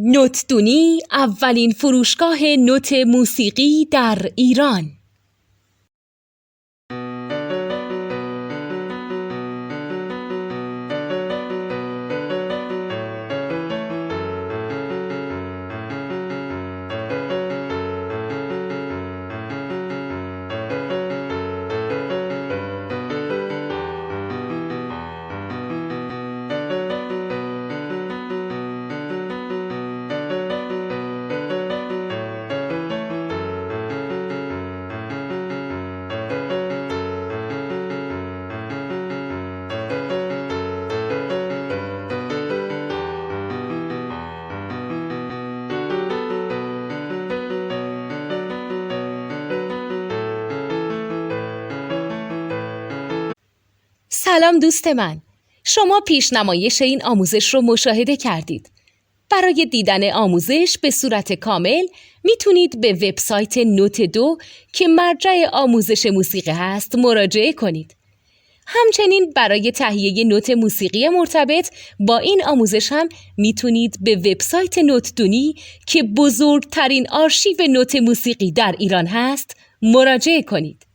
نوتدونی اولین فروشگاه نوت موسیقی در ایران. سلام دوست من، شما پیشنمایش این آموزش رو مشاهده کردید. برای دیدن آموزش به صورت کامل میتونید به وبسایت نوت2 که مرجع آموزش موسیقی هست مراجعه کنید. همچنین برای تهیه نوت موسیقی مرتبط با این آموزش هم میتونید به وبسایت نوتدونی که بزرگترین آرشیو نوت موسیقی در ایران هست مراجعه کنید.